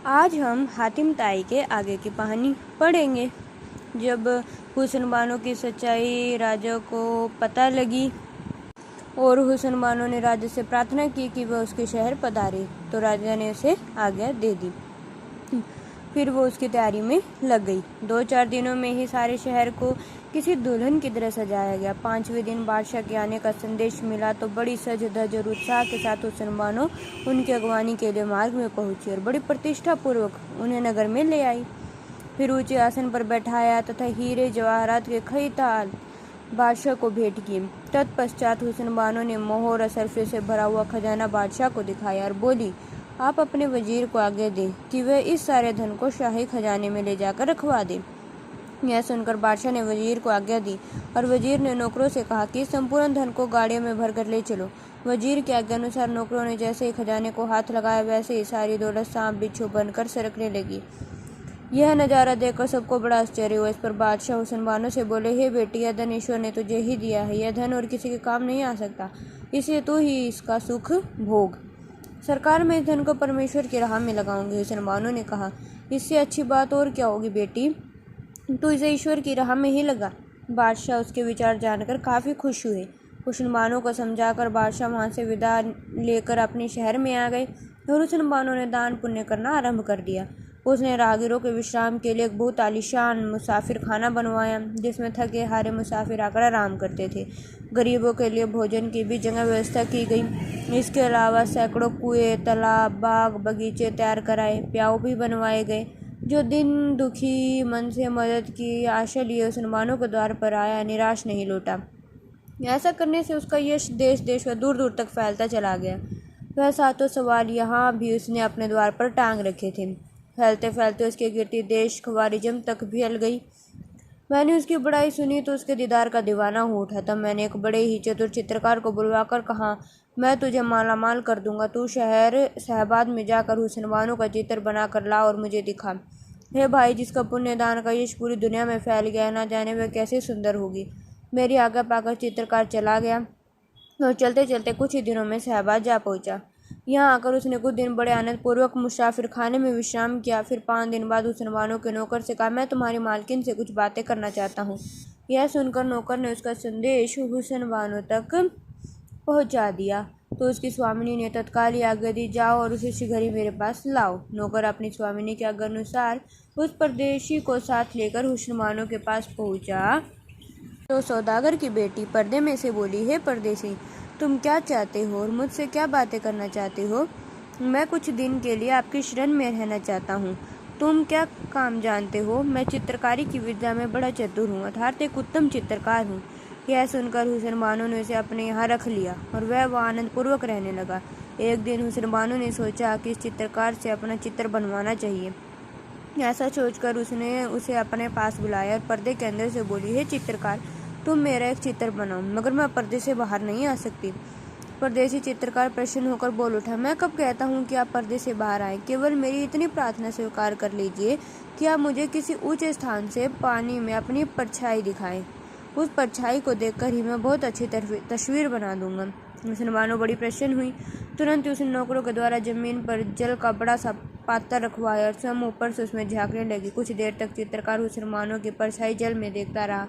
आज हम हातिम ताई के आगे की कहानी पढ़ेंगे। जब हुस्न बानो की सच्चाई राजा को पता लगी और हुस्न बानो ने राजा से प्रार्थना की कि वह उसके शहर पधारे, तो राजा ने उसे आज्ञा दे दी। फिर वो उसकी तैयारी में लग गई। 2-4 दिनों में ही सारे शहर को किसी दुल्हन की तरह सजाया गया। 5वें दिन बादशाह के आने का संदेश मिला तो बड़ी सज धज और उत्साह के साथ हुस्न बानो उनकी अगवानी के लिए मार्ग में पहुंची और बड़ी प्रतिष्ठा पूर्वक उन्हें नगर में ले आई। फिर ऊंचे आसन पर बैठाया तथा हीरे जवाहरात के कई ताल बादशाह को भेंट की। तत्पश्चात हुस्न बानो ने मोहर और सरफे से भरा हुआ खजाना बादशाह को दिखाया और बोली, आप अपने वजीर को आज्ञा दें कि वह इस सारे धन को शाही खजाने में ले जाकर रखवा दे। यह सुनकर बादशाह ने वजीर को आज्ञा दी और वजीर ने नौकरों से कहा कि संपूर्ण धन को गाड़ियों में भरकर ले चलो। वजीर के आज्ञा अनुसार नौकरों ने जैसे ही खजाने को हाथ लगाया वैसे ही सारी दौलत सांप बिच्छू बनकर सरकने लगी। यह नज़ारा देखकर सबको बड़ा आश्चर्य हुआ। इस पर बादशाह हुस्न बानो से बोले, हे बेटी, यह धन ईश्वर ने तुझे ही दिया है। यह धन और किसी के काम नहीं आ सकता, इसलिए तू ही इसका सुख भोग। सरकार, मैं इस धन को परमेश्वर की राह में लगाऊंगी। हुस्न बानो ने कहा, इससे अच्छी बात और क्या होगी बेटी, तू इसे ईश्वर की राह में ही लगा। बादशाह उसके विचार जानकर काफ़ी खुश हुए। हुस्न बानो को समझाकर बादशाह वहाँ से विदा लेकर अपने शहर में आ गए और हुस्न बानो ने दान पुण्य करना आरंभ कर दिया। उसने राहगीरों के विश्राम के लिए एक बहुत आलीशान मुसाफिर खाना बनवाया जिसमें थके हारे मुसाफिर आकर आराम करते थे। गरीबों के लिए भोजन की भी जगह व्यवस्था की गई। इसके अलावा सैकड़ों कुएं, तालाब, बाग बगीचे तैयार कराए, प्याऊ भी बनवाए गए। जो दिन दुखी मन से मदद की आशा लिए हुस्न बानो के द्वार पर आया, निराश नहीं लौटा। ऐसा करने से उसका यश देश देश व दूर दूर तक फैलता चला गया। वह सातों सवाल यहाँ भी उसने अपने द्वार पर टांग रखे थे। फैलते फैलते उसकी कीर्ति देश खवारिजम तक भी फैल गई। मैंने उसकी बड़ाई सुनी तो उसके दीदार का दीवाना हो उठा। तब मैंने एक बड़े ही चतुर चित्रकार को बुलवाकर कहा, मैं तुझे माला माल कर दूंगा, तू शहर शहबाद में जाकर हुस्न बानो का चित्र बना कर ला और मुझे दिखा। हे भाई, जिसका पुण्यदान का यश पूरी दुनिया में फैल गया, ना जाने वह कैसे सुंदर होगी। मेरी आज्ञा पाकर चित्रकार चला गया और चलते चलते कुछ ही दिनों में शहबाद जा पहुंचा। यहाँ आकर उसने कुछ दिन बड़े आनंद पूर्वक मुसाफिर खाने में विश्राम किया। फिर 5 दिन बाद हुस्न बानो के नौकर से कहा, मैं तुम्हारी मालकिन से कुछ बातें करना चाहता हूँ। यह सुनकर नौकर ने उसका संदेश हुस्न बानो तक पहुँचा दिया तो उसकी स्वामिनी ने तत्काल ही आज्ञा दी, जाओ और उसे शीघ्र ही मेरे पास लाओ। नौकर अपनी स्वामिनी के आज्ञा अनुसार उस परदेशी को साथ लेकर हुस्न बानो के पास पहुँचा तो सौदागर की बेटी पर्दे में से बोली, हे परदेसी, तुम क्या चाहते हो और मुझसे क्या बातें करना चाहते हो? मैं कुछ दिन के लिए आपकी शरण में रहना चाहता हूँ। तुम क्या काम जानते हो? मैं चित्रकारी की विद्या में बड़ा चतुर हूँ, अर्थात एक उत्तम चित्रकार हूँ। यह सुनकर हुस्न बानो ने उसे अपने यहाँ रख लिया और वह आनंद पूर्वक रहने लगा। एक दिन हुस्न बानो ने सोचा कि इस चित्रकार से अपना चित्र बनवाना चाहिए। ऐसा सोचकर उसने उसे अपने पास बुलाया और पर्दे के अंदर से बोली, हे चित्रकार, तुम मेरा एक चित्र बनाओ, मगर मैं पर्दे से बाहर नहीं आ सकती। परदेसी चित्रकार प्रसन्न होकर बोल उठा, मैं कब कहता हूँ कि आप पर्दे से बाहर आए, केवल मेरी इतनी प्रार्थना स्वीकार कर लीजिए कि आप मुझे किसी ऊंचे स्थान से पानी में अपनी परछाई दिखाएं। उस परछाई को देखकर ही मैं बहुत अच्छी तस्वीर बना दूंगा। हुस्न बानो बड़ी प्रसन्न हुई। तुरंत उसने नौकरों के द्वारा जमीन पर जल का बड़ा सा पात्र रखवाया और स्वयं ऊपर से उसमें झांकने लगी। कुछ देर तक चित्रकार हुस्न बानो की परछाई जल में देखता रहा।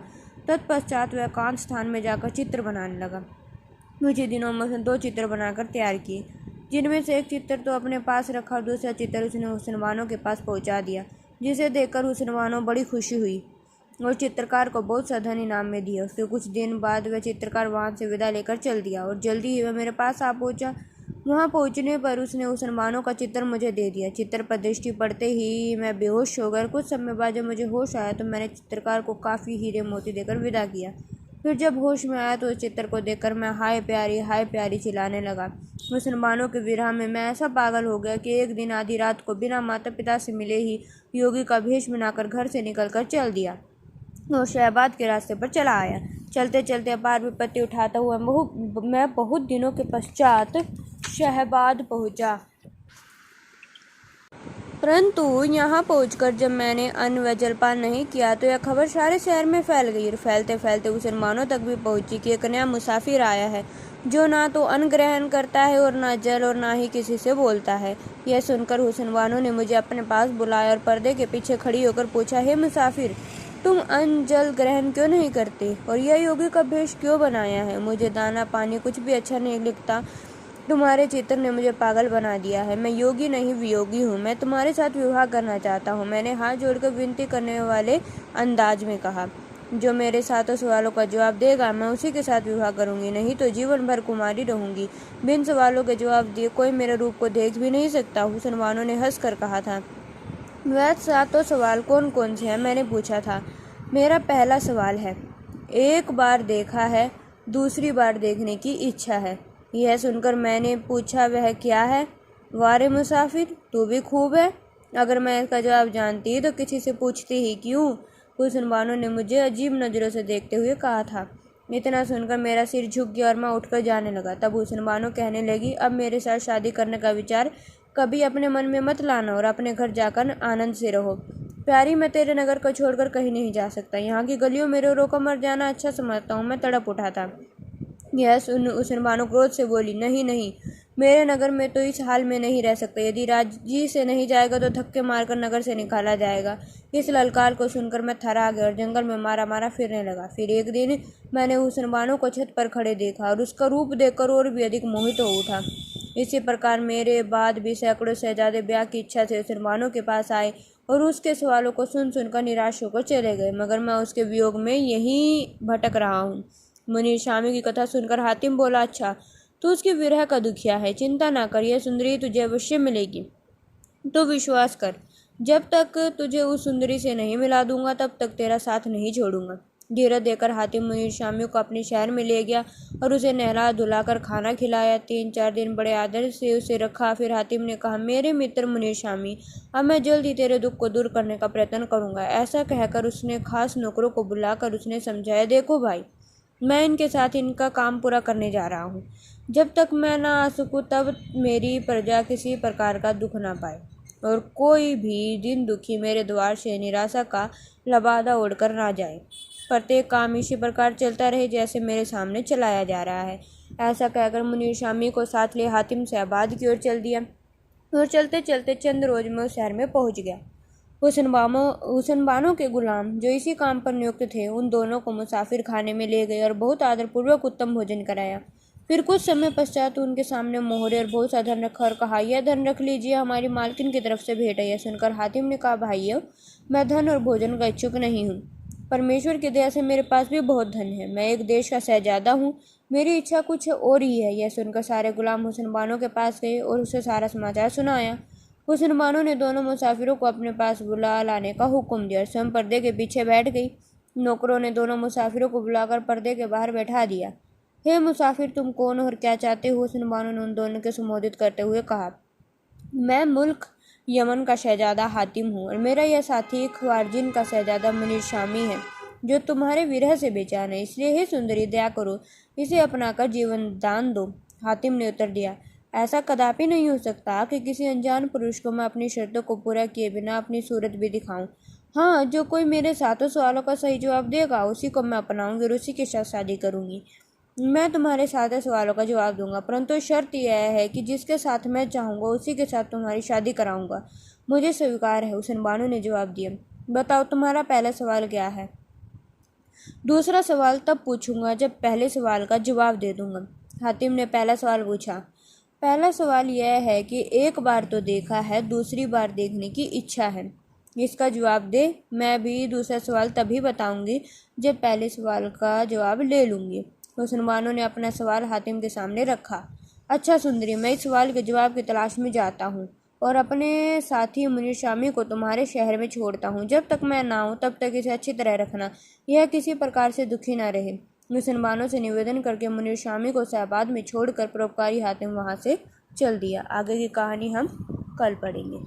तत्पश्चात वह एकांत स्थान में जाकर चित्र बनाने लगा। कुछ ही दिनों में उसने 2 चित्र बनाकर तैयार किए, जिनमें से एक चित्र तो अपने पास रखा और दूसरा चित्र उसने हुस्न बानो के पास पहुंचा दिया, जिसे देखकर हुस्न बानो बड़ी खुशी हुई और चित्रकार को बहुत सा धन इनाम में दिया। उसके कुछ दिन बाद वह चित्रकार वहाँ से विदा लेकर चल दिया और जल्दी ही वह मेरे पास आ पहुँचा। वहाँ पहुँचने पर उसने हुस्न बानो का चित्र मुझे दे दिया। चित्र पर दृष्टि पड़ते ही मैं बेहोश हो गया। कुछ समय बाद जब मुझे होश आया तो मैंने चित्रकार को काफ़ी हीरे मोती देकर विदा किया। फिर जब होश में आया तो उस चित्र को देखकर मैं हाय प्यारी चिल्लाने लगा। हुस्न बानो के विरह में मैं ऐसा पागल हो गया कि एक दिन आधी रात को बिना माता पिता से मिले ही योगी का भेष बनाकर घर से निकलकर चल दिया और शहबाद के रास्ते पर चला आया। चलते चलते अपार विपत्ति उठाता हुआ मैं बहुत दिनों के पश्चात शहबाद पहुंचा। परंतु यहाँ पहुंचकर जब मैंने अन्न व जलपान नहीं किया तो यह खबर सारे शहर में फैल गई और फैलते फैलते हुस्न बानो तक भी पहुंची कि एक नया मुसाफिर आया है। जो ना तो अन्न ग्रहण करता है और ना जल और ना ही किसी से बोलता है। यह सुनकर हुस्न बानो ने मुझे अपने पास बुलाया और पर्दे के पीछे खड़ी होकर पूछा, हे मुसाफिर, तुम अन्न जल ग्रहण क्यों नहीं करते और यह योगी का भेष क्यों बनाया है? मुझे दाना पानी कुछ भी अच्छा नहीं लगता। तुम्हारे चित्र ने मुझे पागल बना दिया है। मैं योगी नहीं वियोगी हूँ। मैं तुम्हारे साथ विवाह करना चाहता हूँ, मैंने हाथ जोड़कर विनती करने वाले अंदाज में कहा। जो मेरे सातों सवालों का जवाब देगा मैं उसी के साथ विवाह करूंगी, नहीं तो जीवन भर कुमारी रहूंगी। बिन सवालों के जवाब दिए कोई मेरे रूप को देख भी नहीं सकता। हुस्न बानो ने हंस कर कहा था। वह सातों सवाल कौन कौन से हैं? मैंने पूछा था। मेरा पहला सवाल है, एक बार देखा है, दूसरी बार देखने की इच्छा है। यह सुनकर मैंने पूछा, वह क्या है? वारे मुसाफिर, तू भी खूब है। अगर मैं इसका जवाब जानती तो किसी से पूछती ही क्यों? हुस्न बानो ने मुझे अजीब नज़रों से देखते हुए कहा था। इतना सुनकर मेरा सिर झुक गया और मैं उठकर जाने लगा। तब हुस्न बानो कहने लगी, अब मेरे साथ शादी करने का विचार कभी अपने मन में मत लाना और अपने घर जाकर आनंद से रहो। प्यारी, मैं तेरे नगर को छोड़कर कहीं नहीं जा सकता। यहाँ की गलियों में रो रो कर मर जाना अच्छा समझता हूँ। मैं तड़प उठा था। यह सुन हुस्न बानो क्रोध से बोली, नहीं नहीं, मेरे नगर में तो इस हाल में नहीं रह सकता। यदि राजी से नहीं जाएगा तो धक्के मारकर नगर से निकाला जाएगा। इस ललकार को सुनकर मैं थर्रा गया और जंगल में मारा मारा फिरने लगा। फिर एक दिन मैंने हुस्न बानो को छत पर खड़े देखा और उसका रूप देखकर और भी अधिक मोहित हो उठा। इसी प्रकार मेरे बाद भी सैकड़ों शहजादे ब्याह की इच्छा से हुस्न बानो के पास आए और उसके सवालों को सुन सुनकर निराश होकर चले गए, मगर मैं उसके वियोग में यहीं भटक रहा हूँ। मुनीर शामी की कथा सुनकर हातिम बोला, अच्छा, तू उसकी विरह का दुखिया है। चिंता ना कर, यह सुंदरी तुझे अवश्य मिलेगी। तो विश्वास कर, जब तक तुझे उस सुंदरी से नहीं मिला दूंगा तब तक तेरा साथ नहीं छोड़ूंगा। धीरज देकर हातिम मुनीर शामी को अपने शहर में ले गया और उसे नहला धुलाकर खाना खिलाया। 3-4 दिन बड़े आदर से उसे रखा। फिर हातिम ने कहा, मेरे मित्र मुनीर शामी, अब मैं जल्द ही तेरे दुख को दूर करने का प्रयत्न करूंगा। ऐसा कहकर उसने खास नौकरों को बुलाकर उसने समझाया, देखो भाई, मैं इनके साथ इनका काम पूरा करने जा रहा हूँ। जब तक मैं ना आ सकूँ तब मेरी प्रजा किसी प्रकार का दुख ना पाए और कोई भी दिन दुखी मेरे द्वार से निराशा का लबादा ओढ़कर ना जाए। प्रत्येक काम इसी प्रकार चलता रहे जैसे मेरे सामने चलाया जा रहा है। ऐसा कहकर मुनीर शामी को साथ ले हातिम शहबाद की ओर चल दिया और चलते चलते चंद रोज में उस शहर में पहुंच गया। हुस्न बानो के गुलाम जो इसी काम पर नियुक्त थे उन दोनों को मुसाफिर खाने में ले गए और बहुत आदरपूर्वक उत्तम भोजन कराया। फिर कुछ समय पश्चात उनके सामने मोहरे और बहुत सा धन रखा और कहा, यह धन रख लीजिए, हमारी मालकिन की तरफ से भेंट है। यह सुनकर हातिम ने कहा, भाइयों, मैं धन और भोजन का इच्छुक नहीं हूँ। परमेश्वर की दया से मेरे पास भी बहुत धन है। मैं एक देश का शहजादा हूँ, मेरी इच्छा कुछ और ही है। यह सुनकर सारे गुलाम हुस्न बानो के पास गए और उसे सारा समाचार सुनाया। हुस्न बानो ने दोनों मुसाफिरों को अपने पास बुला लाने का हुक्म दिया और स्वयं पर्दे के पीछे बैठ गई। नौकरों ने दोनों मुसाफिरों को बुलाकर पर्दे के बाहर बैठा दिया। हे मुसाफिर, तुम कौन और क्या चाहते हो? हुस्न बानो ने उन दोनों को संबोधित करते हुए कहा, मैं मुल्क यमन का शहजादा हातिम हूँ और मेरा यह साथी ख्वारजिन का शहजादा मुनीर शामी है जो तुम्हारे विरह से बेचैन है। इसलिए हे सुंदरी, दया करो, इसे अपनाकर जीवन दान दो। हातिम ने उत्तर दिया, ऐसा कदापि नहीं हो सकता कि किसी अनजान पुरुष को मैं अपनी शर्तों को पूरा किए बिना अपनी सूरत भी दिखाऊं। हाँ, जो कोई मेरे सातों सवालों का सही जवाब देगा उसी को मैं अपनाऊंगी और उसी के साथ शादी करूंगी। मैं तुम्हारे सारे सवालों का जवाब दूंगा, परंतु शर्त यह है कि जिसके साथ मैं चाहूँगा उसी के साथ तुम्हारी शादी कराऊंगा। मुझे स्वीकार है, हुस्न बानो ने जवाब दिया। बताओ, तुम्हारा पहला सवाल क्या है? दूसरा सवाल तब पूछूंगा जब पहले सवाल का जवाब दे दूंगा। हातिम ने पहला सवाल पूछा। पहला सवाल यह है कि एक बार तो देखा है, दूसरी बार देखने की इच्छा है। इसका जवाब दे। मैं भी दूसरा सवाल तभी बताऊंगी जब पहले सवाल का जवाब ले लूंगी। हुस्न बानो ने अपना सवाल हातिम के सामने रखा। अच्छा सुंदरी, मैं इस सवाल के जवाब की तलाश में जाता हूँ और अपने साथी मुनीर शामी को तुम्हारे शहर में छोड़ता हूँ। जब तक मैं ना आऊँ तब तक इसे अच्छी तरह रखना, यह किसी प्रकार से दुखी ना रहे। हुस्न बानो से निवेदन करके मुनीर शामी को शहबाद में छोड़कर परोपकारी हातिम वहाँ से चल दिया। आगे की कहानी हम कल पढ़ेंगे।